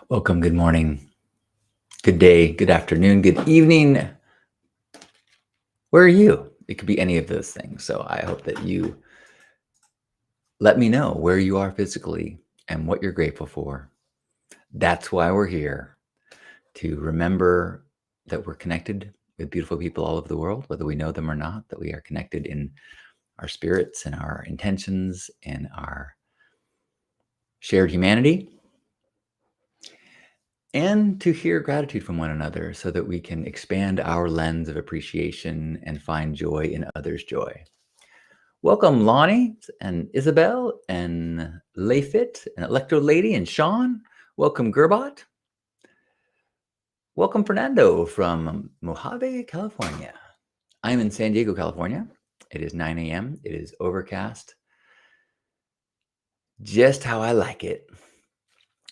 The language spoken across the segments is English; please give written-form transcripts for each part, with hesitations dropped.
Welcome. Good morning. Good day. Good afternoon. Good evening. Where are you? It could be any of those things. So I hope that you let me know where you are physically and what you're grateful for. That's why we're here, to remember that we're connected with beautiful people all over the world, whether we know them or not, that we are connected in our spirits and our intentions and our shared humanity, and to hear gratitude from one another so that we can expand our lens of appreciation and find joy in others' joy. Welcome, Lonnie and Isabel and Layfit and Electro Lady and Sean. Welcome, Gerbot. Welcome, Fernando from Mojave, California. I'm in San Diego, California. It is 9 a.m. It is overcast. Just how I like it.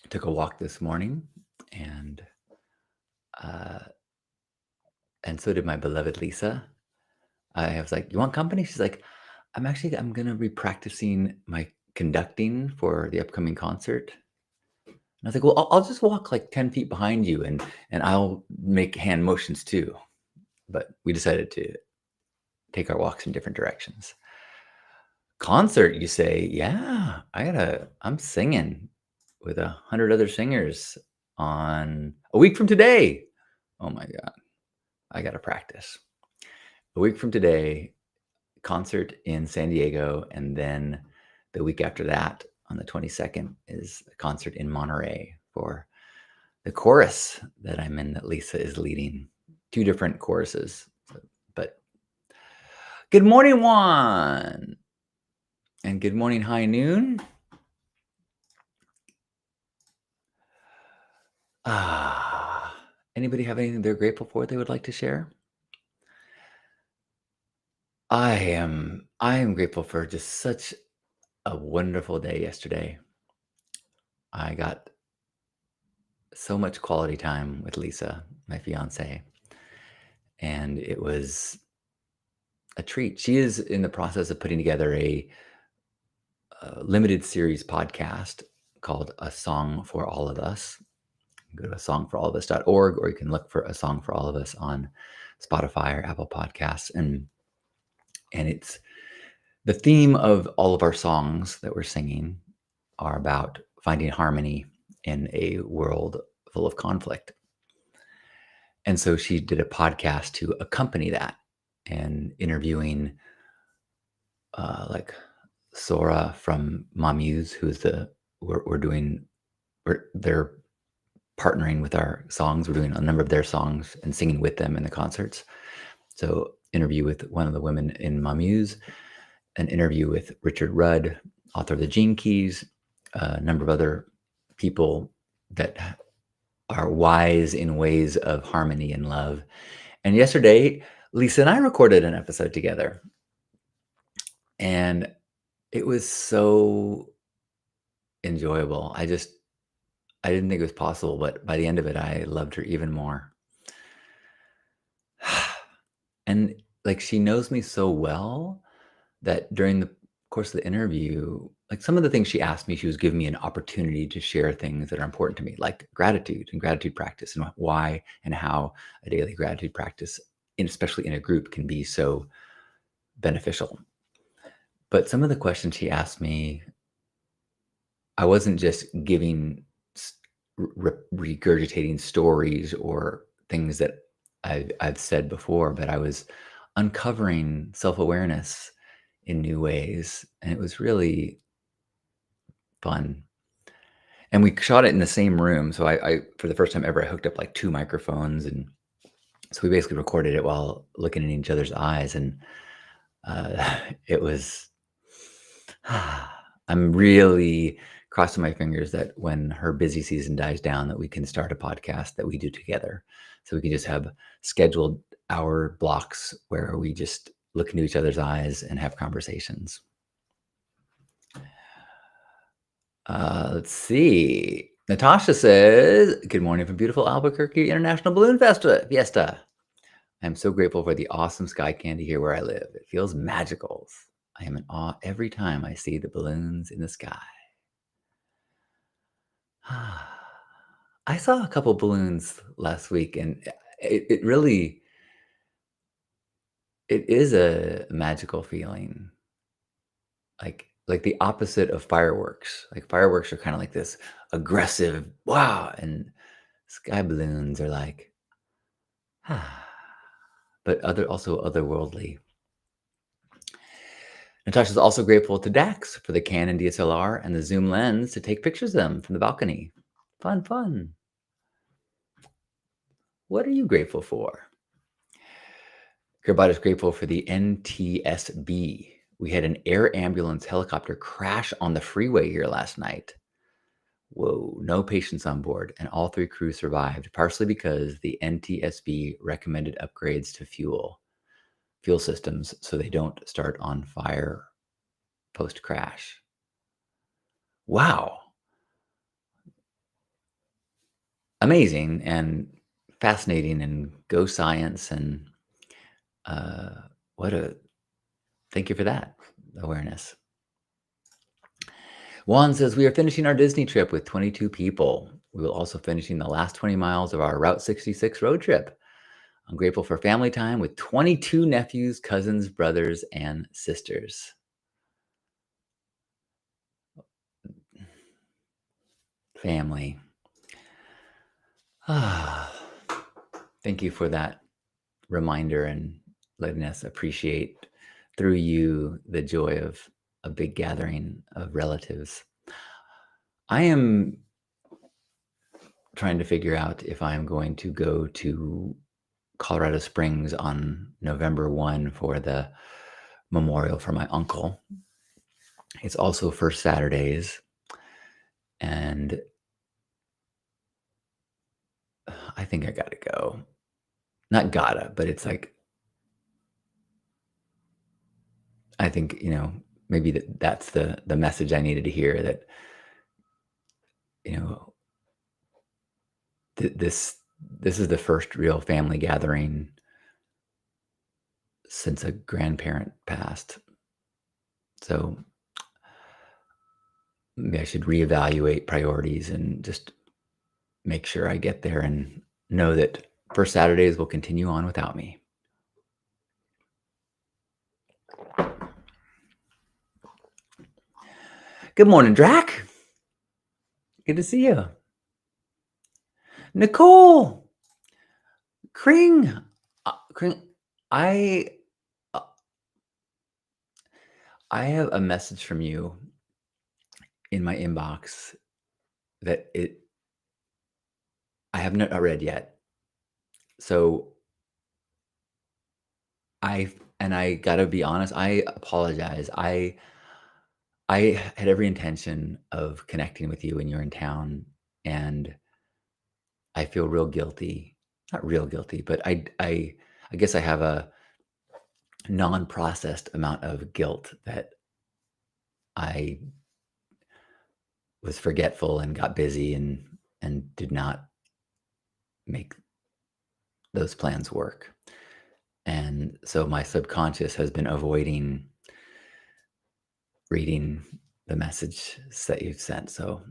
I took a walk this morning, and so did my beloved Lisa. I was like, "You want company?" She's like, I'm gonna be practicing my conducting for the upcoming concert." And I was like, "Well, I'll just walk like 10 feet behind you and I'll make hand motions too." But we decided to take our walks in different directions. Concert, you say? Yeah, I'm singing with 100 other singers on a week from today. Oh my God, I gotta practice. A week from today, concert in San Diego, and then the week after that, on the 22nd, is a concert in Monterey for the chorus that I'm in, that Lisa is leading. Two different choruses. But good morning, Juan. And good morning, high noon. Anybody have anything they're grateful for they would like to share? I am grateful for just such a wonderful day yesterday. I got so much quality time with Lisa, my fiance, and it was a treat. She is in the process of putting together a limited series podcast called A Song for All of Us. Go to asongforallofus.org, or you can look for A Song for All of Us on Spotify or Apple Podcasts. And it's the theme of all of our songs that we're singing are about finding harmony in a world full of conflict. And so she did a podcast to accompany that, and interviewing like Sora from Mamuse, who's they're partnering with our songs. We're doing a number of their songs and singing with them in the concerts. So interview with one of the women in Mamuse, an interview with Richard Rudd, author of the Gene Keys, a number of other people that are wise in ways of harmony and love. And yesterday, Lisa and I recorded an episode together, and it was so enjoyable. I didn't think it was possible, but by the end of it, I loved her even more. And like, she knows me so well that during the course of the interview, like, some of the things she asked me, she was giving me an opportunity to share things that are important to me, like gratitude and gratitude practice, and why and how a daily gratitude practice, especially in a group, can be so beneficial. But some of the questions she asked me, I wasn't just regurgitating stories or things that I've said before, but I was uncovering self-awareness in new ways, and it was really fun. And we shot it in the same room, so I for the first time ever, I hooked up like two microphones, and so we basically recorded it while looking in each other's eyes, and it was. I'm really crossing my fingers that when her busy season dies down, that we can start a podcast that we do together. So we can just have scheduled hour blocks where we just look into each other's eyes and have conversations. Let's see. Natasha says, "Good morning from beautiful Albuquerque International Balloon Fiesta. I'm so grateful for the awesome sky candy here where I live. It feels magical. I am in awe every time I see the balloons in the sky." I saw a couple balloons last week, and it really it is a magical feeling, like the opposite of fireworks. Like, fireworks are kinda like this aggressive, "Wow," and sky balloons are like, "Ah," but also otherworldly. Natasha's also grateful to Dax for the Canon DSLR and the zoom lens to take pictures of them from the balcony. Fun, fun. What are you grateful for? Gearbot is grateful for the NTSB. We had an air ambulance helicopter crash on the freeway here last night. Whoa, no patients on board, and all three crews survived, partially because the NTSB recommended upgrades to fuel systems so they don't start on fire post crash. Wow. Amazing and fascinating, and go science, and uh, what a thank you for that awareness. Juan says, we are finishing our Disney trip with 22 people. We will also finishing the last 20 miles of our Route 66 road trip. I'm grateful for family time with 22 nephews, cousins, brothers, and sisters. Family. Thank you for that reminder and letting us appreciate through you the joy of a big gathering of relatives. I am trying to figure out if I'm going to go to Colorado Springs on November 1 for the memorial for my uncle. It's also First Saturdays, and I think I gotta go. Not gotta, but it's like, I think, maybe that's the message I needed to hear, that, you know, this is the first real family gathering since a grandparent passed. So maybe I should reevaluate priorities and just make sure I get there and know that First Saturdays will continue on without me. Good morning, Drac. Good to see you. Nicole. Kring. Kring. I have a message from you in my inbox that I have not read yet. So I gotta be honest, I apologize. I had every intention of connecting with you when you're in town, and I feel real guilty. Not real guilty, but I guess I have a non-processed amount of guilt that I was forgetful and got busy and did not make those plans work. And so my subconscious has been avoiding reading the message that you've sent. So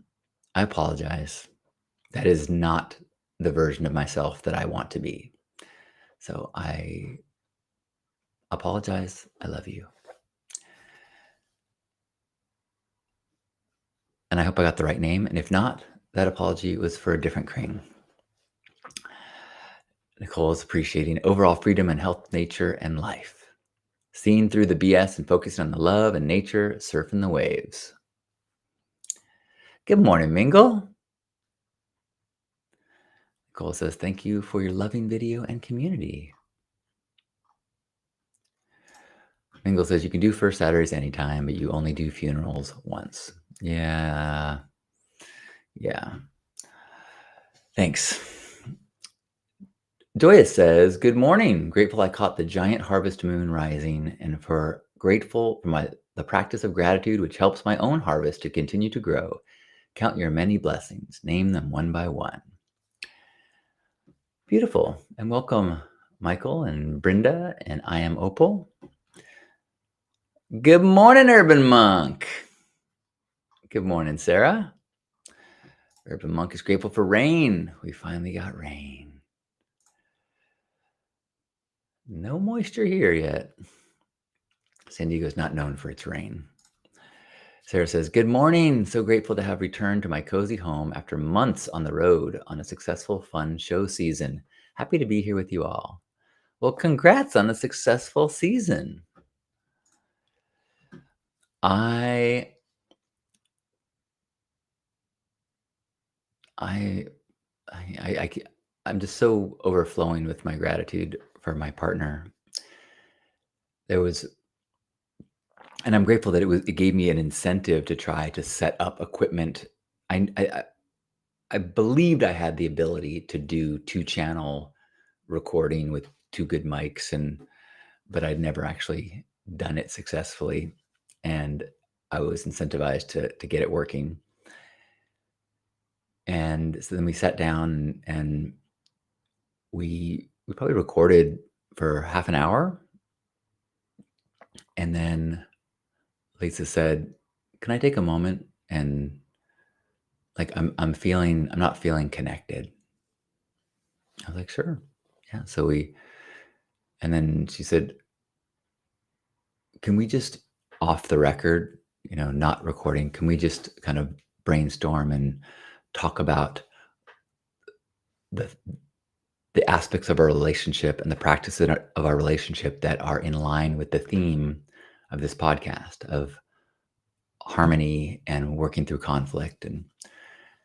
I apologize. That is not the version of myself that I want to be. So I apologize. I love you. And I hope I got the right name. And if not, that apology was for a different Crane. Nicole is appreciating overall freedom and health, nature, and life. Seeing through the BS and focusing on the love and nature, surfing the waves. Good morning, Mingle. Nicole says, thank you for your loving video and community. Mingle says, you can do First Saturdays anytime, but you only do funerals once. Yeah. Thanks. Joya says, good morning. Grateful I caught the giant harvest moon rising, and grateful for the practice of gratitude, which helps my own harvest to continue to grow. Count your many blessings. Name them one by one. Beautiful. And welcome, Michael and Brenda, and I am Opal. Good morning, Urban Monk. Good morning, Sarah. Urban Monk is grateful for rain. We finally got rain. No moisture here yet. San Diego's not known for its rain. Sarah says, good morning. So grateful to have returned to my cozy home after months on the road on a successful, fun show season. Happy to be here with you all. Well, congrats on a successful season. I I I'm just so overflowing with my gratitude for my partner. There was, and I'm grateful that it gave me an incentive to try to set up equipment. I believed I had the ability to do 2-channel recording with 2 good mics, but I'd never actually done it successfully, and I was incentivized to get it working. And so then we sat down and we probably recorded for half an hour, and then Lisa said, "Can I take a moment?" And like, I'm not feeling connected. I was like, "Sure." Yeah. And then she said, "Can we just off the record, not recording, can we just kind of brainstorm and talk about the the aspects of our relationship and the practices of our relationship that are in line with the theme of this podcast of harmony and working through conflict?"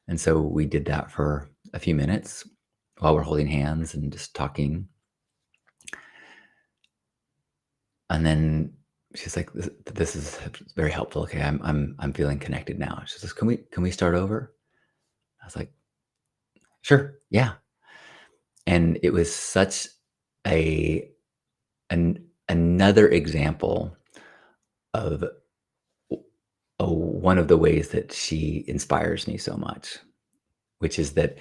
And so we did that for a few minutes while we're holding hands and just talking. And then she's like, "This is very helpful. Okay, I'm feeling connected now." She says, "Can we start over?" I was like, "Sure, yeah." And it was such a another example of one of the ways that she inspires me so much, which is that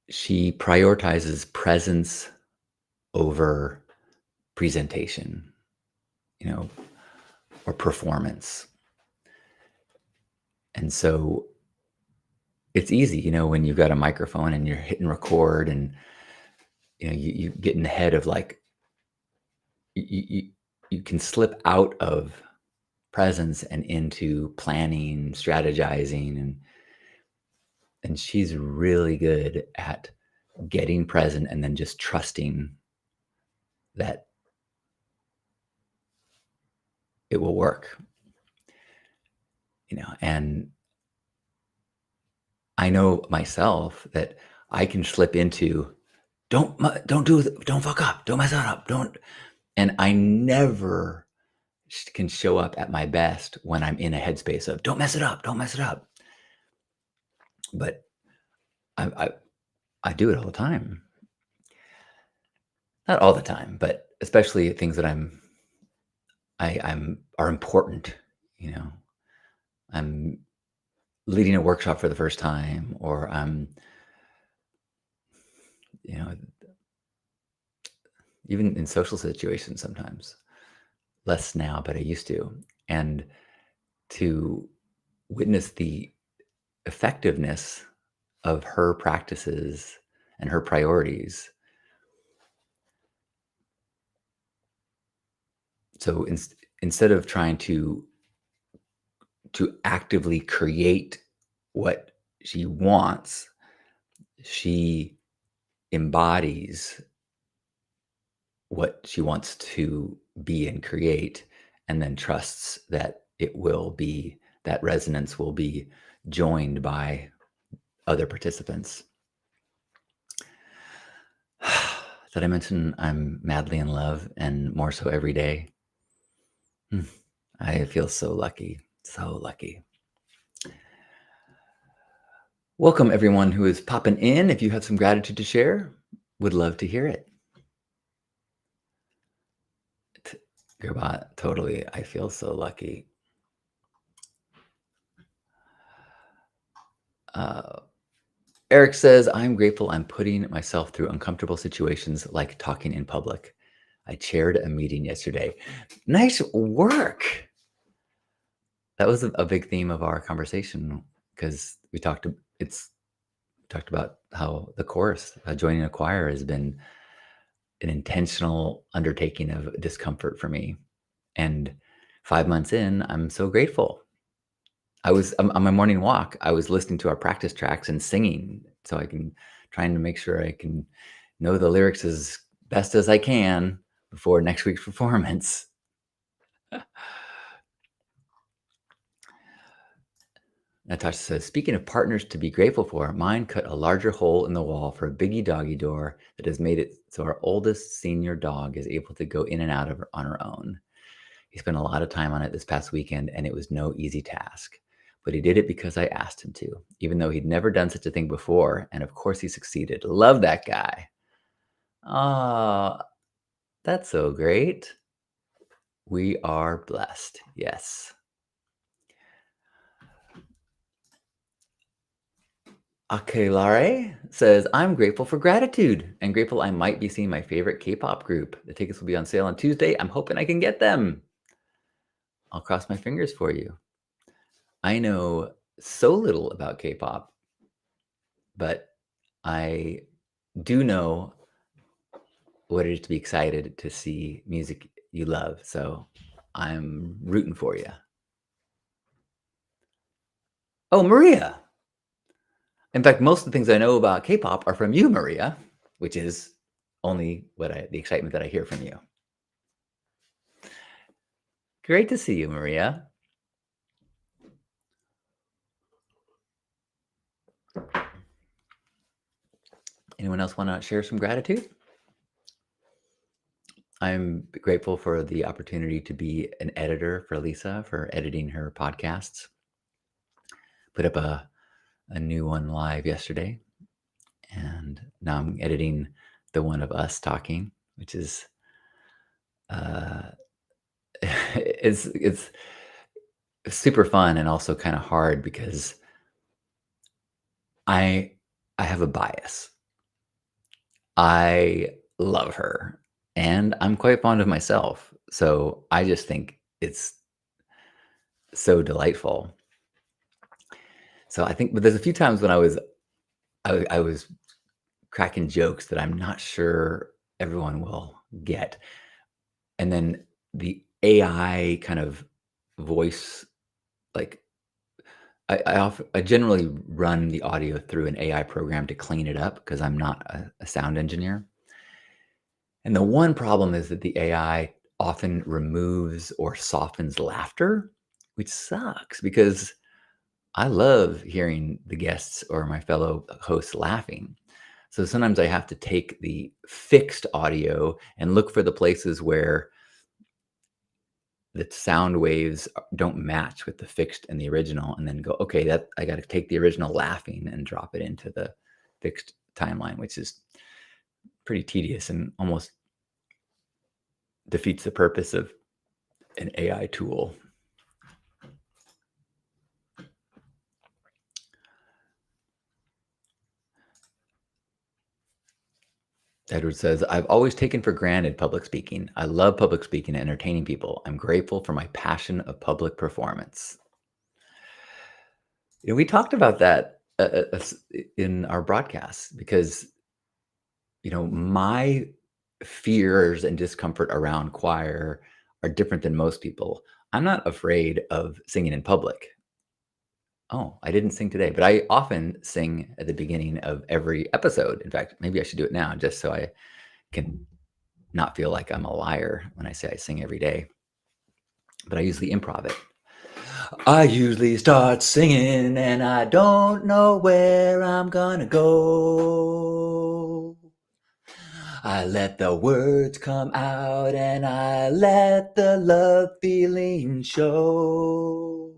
she prioritizes presence over presentation, you know, or performance. And so it's easy, when you've got a microphone and you're hitting record and you get in the head of like you can slip out of presence and into planning, strategizing, and she's really good at getting present and then just trusting that it will work. And I know myself that I can slip into don't fuck up, don't mess that up, don't. And I never can show up at my best when I'm in a headspace of don't mess it up, don't mess it up. But I I, I do it all the time. Not all the time, but especially things that I'm are important. You know, I'm leading a workshop for the first time, or I'm, you know, even in social situations sometimes. Less now, but I used to. And to witness the effectiveness of her practices and her priorities. So instead of trying to actively create what she wants, she embodies what she wants to be and create, and then trusts that that resonance will be joined by other participants. Did I mention I'm madly in love and more so every day? Hmm. I feel so lucky, so lucky. Welcome, everyone who is popping in. If you have some gratitude to share, would love to hear it. Gurbat, totally. I feel so lucky. Uh, Eric says, I'm grateful I'm putting myself through uncomfortable situations like talking in public. I chaired a meeting yesterday. Nice work. That was a big theme of our conversation because it's talked about how the chorus, joining a choir has been an intentional undertaking of discomfort for me. And 5 months in, I'm so grateful. I was on my morning walk, I was listening to our practice tracks and singing so I can trying to make sure I can know the lyrics as best as I can before next week's performance. Natasha says, speaking of partners to be grateful for, mine cut a larger hole in the wall for a biggie doggy door that has made it so our oldest senior dog is able to go in and out of her on her own. He spent a lot of time on it this past weekend, and it was no easy task. But he did it because I asked him to, even though he'd never done such a thing before. And of course, he succeeded. Love that guy. Oh, that's so great. We are blessed. Yes. Akelare says, I'm grateful for gratitude and grateful I might be seeing my favorite K-pop group. The tickets will be on sale on Tuesday. I'm hoping I can get them. I'll cross my fingers for you. I know so little about K-pop, but I do know what it is to be excited to see music you love. So I'm rooting for you. Oh, Maria. In fact, most of the things I know about K-pop are from you, Maria, which is only the excitement that I hear from you. Great to see you, Maria. Anyone else want to share some gratitude? I'm grateful for the opportunity to be an editor for Lisa for editing her podcasts. Put up a new one live yesterday, and now I'm editing the one of us talking, which is it's super fun and also kind of hard because I have a bias. I love her, and I'm quite fond of myself. So I just think it's so delightful. So I think, but there's a few times when I was cracking jokes that I'm not sure everyone will get, and then the AI kind of voice, like I generally run the audio through an AI program to clean it up because I'm not a sound engineer. And the one problem is that the AI often removes or softens laughter, which sucks because I love hearing the guests or my fellow hosts laughing. So sometimes I have to take the fixed audio and look for the places where the sound waves don't match with the fixed and the original, and then go, okay, that I got to take the original laughing and drop it into the fixed timeline, which is pretty tedious and almost defeats the purpose of an AI tool. Edward says, I've always taken for granted public speaking. I love public speaking and entertaining people. I'm grateful for my passion of public performance. You know, we talked about that in our broadcast because, you know, my fears and discomfort around choir are different than most people. I'm not afraid of singing in public. Oh, I didn't sing today, but I often sing at the beginning of every episode. In fact, maybe I should do it now just so I can not feel like I'm a liar when I say I sing every day. But I usually improv it. I usually start singing and I don't know where I'm gonna go. I let the words come out and I let the love feeling show.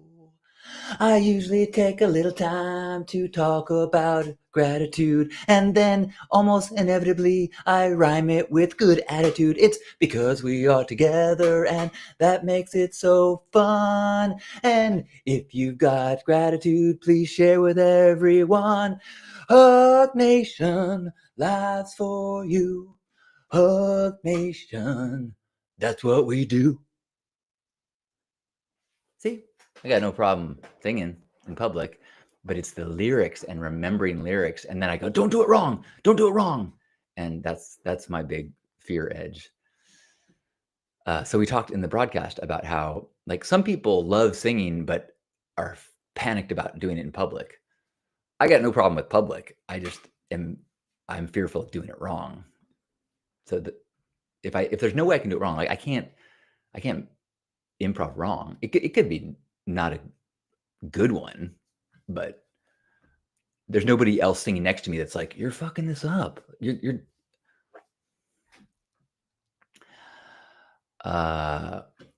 I usually take a little time to talk about gratitude, and then almost inevitably I rhyme it with good attitude. It's because we are together and that makes it so fun. And if you've got gratitude, please share with everyone. Hug Nation, lives for you. Hug Nation, that's what we do. See, I got no problem singing in public. but it's the lyrics and remembering lyrics. And then I go, don't do it wrong. Don't do it wrong. And that's my big fear edge. So we talked in the broadcast about how like some people love singing, but are panicked about doing it in public. I got no problem with public. I'm fearful of doing it wrong. So if there's no way I can do it wrong, like I can't improv wrong. It could be not a good one, but there's nobody else singing next to me that's like, you're fucking this up. You're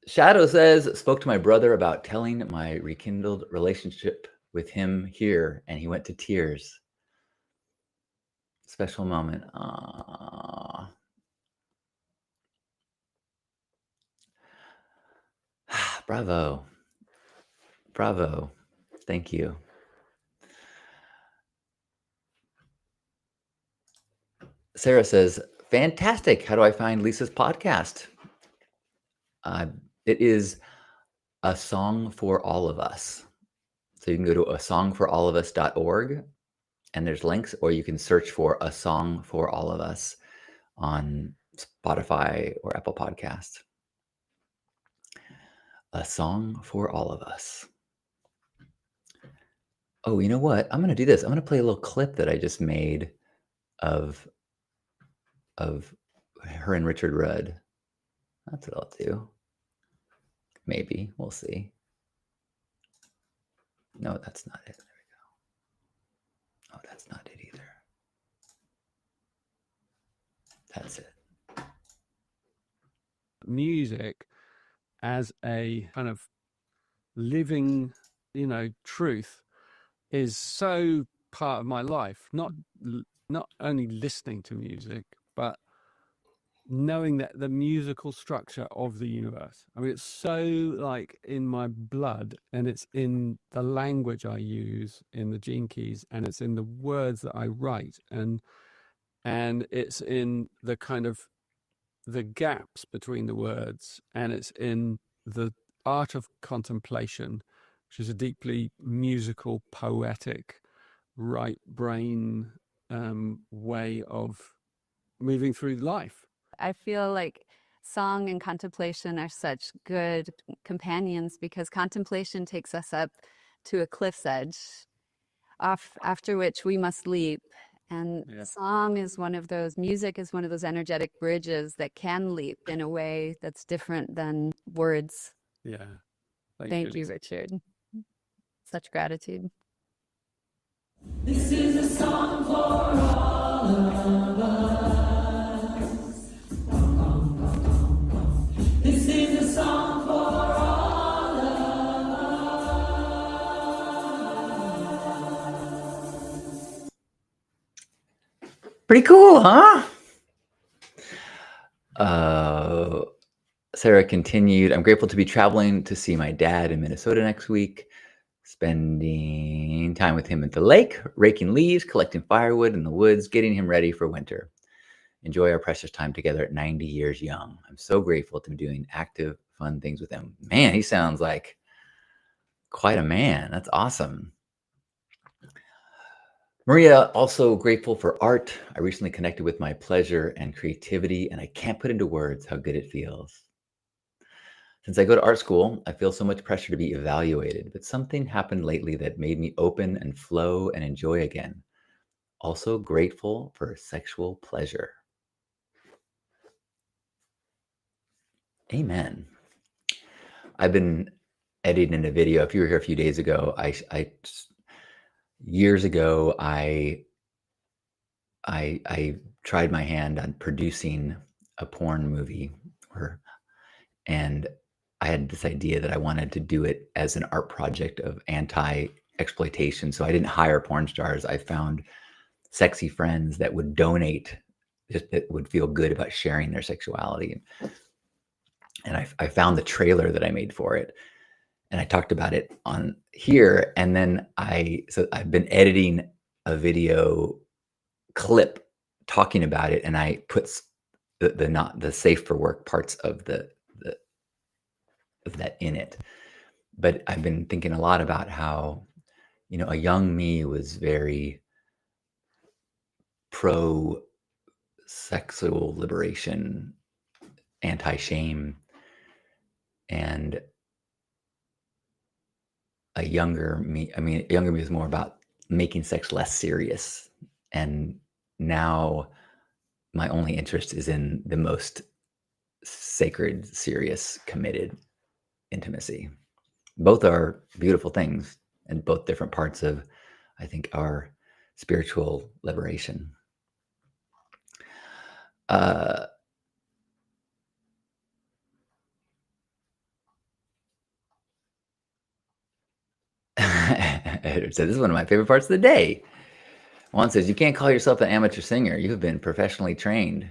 Shadow says, spoke to my brother about telling my rekindled relationship with him here, and he went to tears. Special moment. Bravo. Bravo. Thank you. Sarah says, fantastic. How do I find Lisa's podcast? It is A Song for All of Us. So you can go to asongforallofus.org and there's links, or you can search for A Song for All of Us on Spotify or Apple Podcasts. A Song for All of Us. Oh, you know what? I'm going to do this. I'm going to play a little clip that I just made of her and Richard Rudd. That's what I'll do. Maybe. We'll see. No, that's not it. There we go. Oh, that's not it either. That's it. Music as a kind of living, truth is so part of my life. Not only listening to music, but knowing that the musical structure of the universe. I mean, it's so like in my blood, and it's in the language I use, in the gene keys, and it's in the words that I write, and it's in the kind of the gaps between the words, and it's in the art of contemplation, which is a deeply musical, poetic, right brain way of moving through life. I feel like song and contemplation are such good companions because contemplation takes us up to a cliff's edge, after which we must leap. And song is one of those, music is one of those energetic bridges that can leap in a way that's different than words. Yeah. Thank you, Richard. Such gratitude. This is a song for all of us. This is a song for all of us. Pretty cool, huh? Sarah continued, I'm grateful to be traveling to see my dad in Minnesota next week, spending time with him at the lake, raking leaves, collecting firewood in the woods, getting him ready for winter. Enjoy our precious time together at 90 years young. I'm so grateful to be doing active, fun things with him. Man, he sounds like quite a man. That's awesome. Maria, also grateful for art. I recently connected with my pleasure and creativity, and I can't put into words how good it feels. Since I go to art school, I feel so much pressure to be evaluated, but something happened lately that made me open and flow and enjoy again. Also grateful for sexual pleasure. Amen. I've been editing a video. If you were here a few days ago, years ago, I tried my hand on producing a porn movie, and I had this idea that I wanted to do it as an art project of anti-exploitation. So I didn't hire porn stars. I found sexy friends that would donate, just that would feel good about sharing their sexuality. And I found the trailer that I made for it, and I talked about it on here. And then I've been editing a video clip talking about it, and I put the safe for work parts of that in it. But I've been thinking a lot about how, a young me was very pro sexual liberation, anti-shame, and a younger me was more about making sex less serious. And now my only interest is in the most sacred, serious, committed intimacy. Both are beautiful things and both different parts of, I think, our spiritual liberation. Edward said, this is one of my favorite parts of the day. Juan says, you can't call yourself an amateur singer. You have been professionally trained.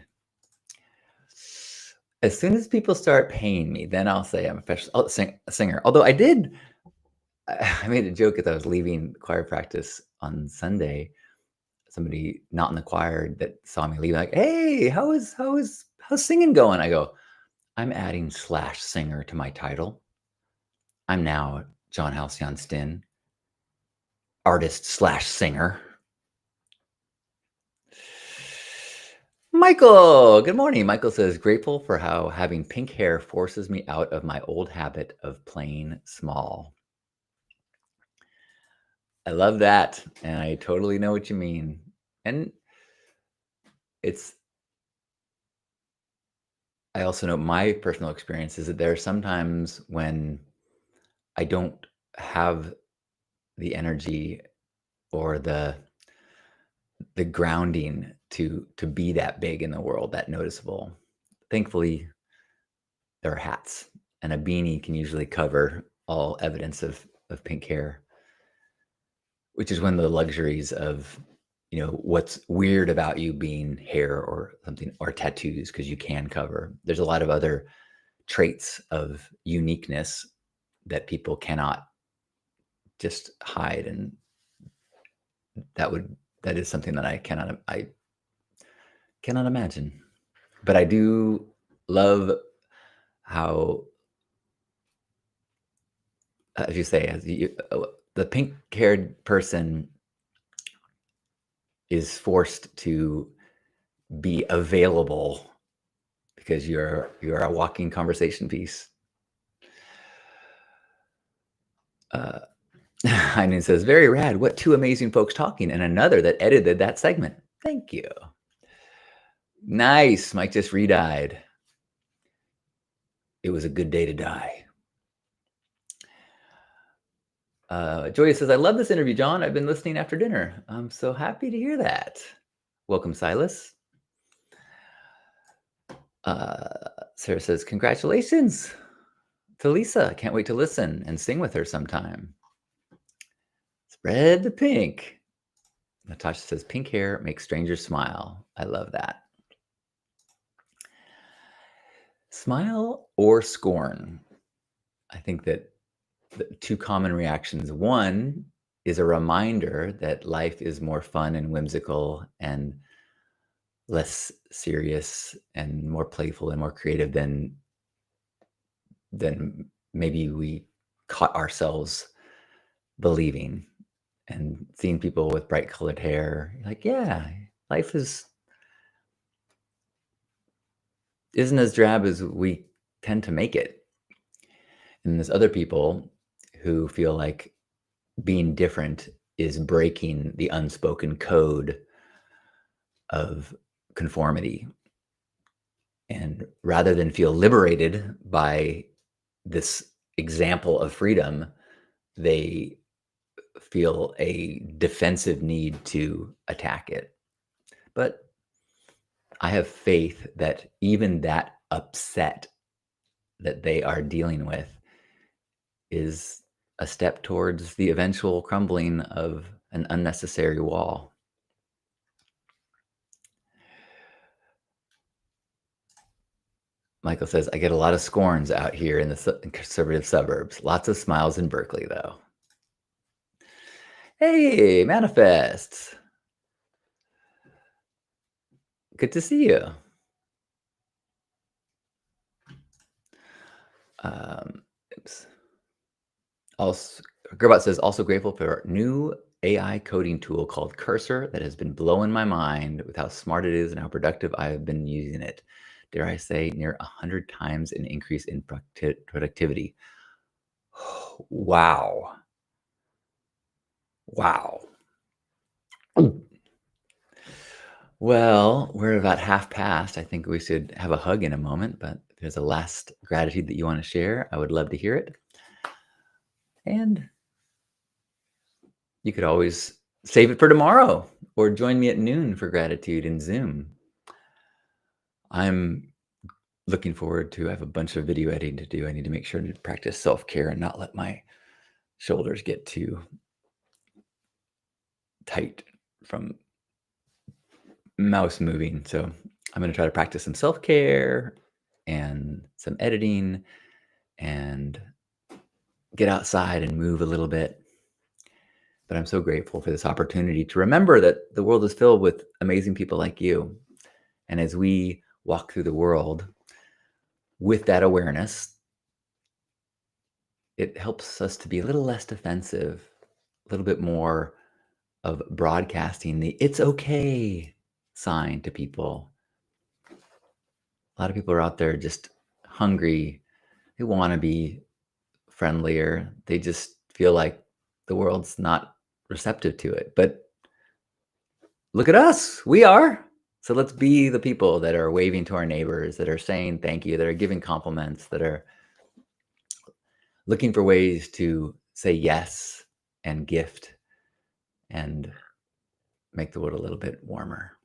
As soon as people start paying me, then I'll say I'm a professional singer. Although I made a joke as I was leaving choir practice on Sunday. Somebody not in the choir that saw me leave, like, hey, how's singing going? I go, I'm adding /singer to my title. I'm now John Halcyon Stin, artist/singer. Michael, good morning. Michael says, grateful for how having pink hair forces me out of my old habit of playing small. I love that. And I totally know what you mean. And I also know my personal experience is that there are sometimes when I don't have the energy or the grounding to be that big in the world, that noticeable. Thankfully, there are hats, and a beanie can usually cover all evidence of pink hair, which is one of the luxuries of, what's weird about you being hair or something, or tattoos, because you can cover. There's a lot of other traits of uniqueness that people cannot just hide, and that is something that I cannot imagine. But I do love how, as you say, the pink-haired person is forced to be available because you're a walking conversation piece. Heinen says, very rad. What two amazing folks talking, and another that edited that segment. Thank you. Nice. Mike just re-died. It was a good day to die. Joya says, I love this interview, John. I've been listening after dinner. I'm so happy to hear that. Welcome, Silas. Sarah says, congratulations to Lisa. Can't wait to listen and sing with her sometime. Spread the pink. Natasha says, pink hair makes strangers smile. I love that. Smile or scorn. I think that the two common reactions. One is a reminder that life is more fun and whimsical and less serious and more playful and more creative than maybe we caught ourselves believing. And seeing people with bright colored hair, like, yeah, life isn't as drab as we tend to make it. And there's other people who feel like being different is breaking the unspoken code of conformity. And rather than feel liberated by this example of freedom, they feel a defensive need to attack it. But I have faith that even that upset that they are dealing with is a step towards the eventual crumbling of an unnecessary wall. Michael says, I get a lot of scorns out here in the conservative suburbs. Lots of smiles in Berkeley, though. Hey, Manifest. Good to see you. Oops. Gerbot says, also grateful for a new AI coding tool called Cursor that has been blowing my mind with how smart it is and how productive I have been using it. Dare I say, near 100 times an increase in productivity. Wow. Wow. Well, we're about half past. I think we should have a hug in a moment, but if there's a last gratitude that you want to share, I would love to hear it. And you could always save it for tomorrow or join me at noon for gratitude in Zoom. I'm looking forward to, I have a bunch of video editing to do. I need to make sure to practice self-care and not let my shoulders get too tight from mouse moving. So I'm going to try to practice some self-care and some editing and get outside and move a little bit. But I'm so grateful for this opportunity to remember that the world is filled with amazing people like you. And as we walk through the world with that awareness, it helps us to be a little less defensive, a little bit more of broadcasting the "it's okay" sign to people. A lot of people are out there just hungry. They want to be friendlier. They just feel like the world's not receptive to it. But look at us. We are. So let's be the people that are waving to our neighbors, that are saying thank you, that are giving compliments, that are looking for ways to say yes and gift and make the world a little bit warmer.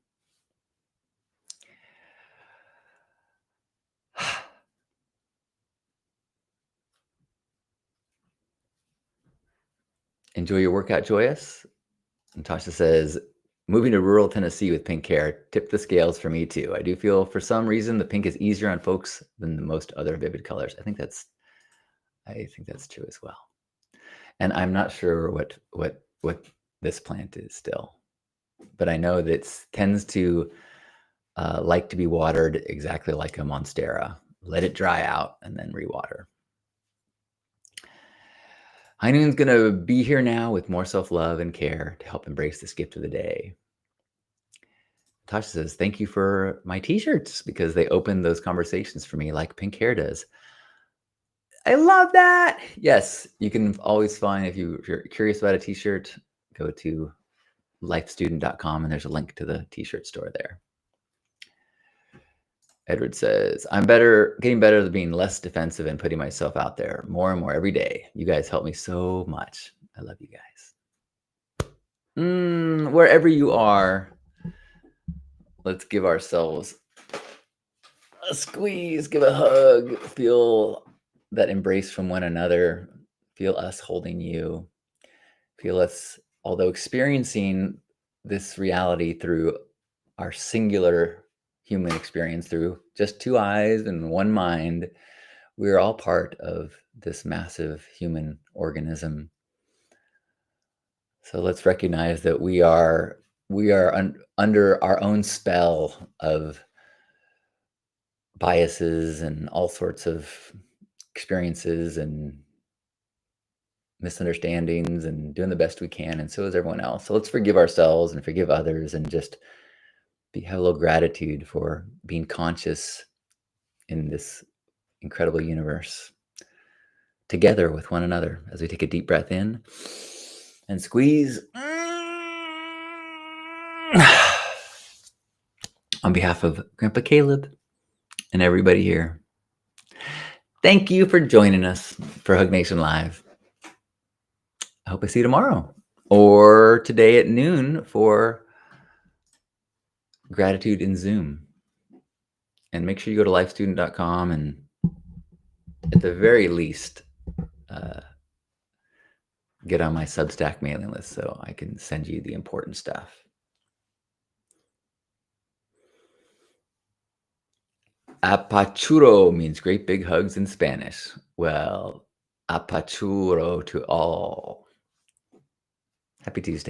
Enjoy your workout, Joyous. Natasha says, moving to rural Tennessee with pink hair tipped the scales for me too. I do feel for some reason the pink is easier on folks than the most other vivid colors. I think that's true as well. And I'm not sure what this plant is still, but I know that it tends to like to be watered exactly like a monstera. Let it dry out and then rewater. Heinun's going to be here now with more self-love and care to help embrace this gift of the day. Tasha says, thank you for my t-shirts because they open those conversations for me like pink hair does. I love that. Yes, you can always find, if you're curious about a t-shirt, go to lifestudent.com and there's a link to the t-shirt store there. Edward says, I'm getting better at being less defensive and putting myself out there more and more every day. You guys help me so much. I love you guys. Wherever you are, let's give ourselves a squeeze, give a hug, feel that embrace from one another, feel us holding you, feel us, although experiencing this reality through our singular human experience, through just two eyes and one mind, we're all part of this massive human organism. So let's recognize that we are under our own spell of biases and all sorts of experiences and misunderstandings, and doing the best we can, and so is everyone else. So let's forgive ourselves and forgive others and just have a little gratitude for being conscious in this incredible universe together with one another as we take a deep breath in and squeeze. On behalf of Grandpa Caleb and everybody here, thank you for joining us for Hug Nation Live. I hope I see you tomorrow or today at noon for gratitude in Zoom. And make sure you go to lifestudent.com and at the very least get on my Substack mailing list so I can send you the important stuff. Apachurro means great big hugs in Spanish. Well, apachurro to all. Happy Tuesday.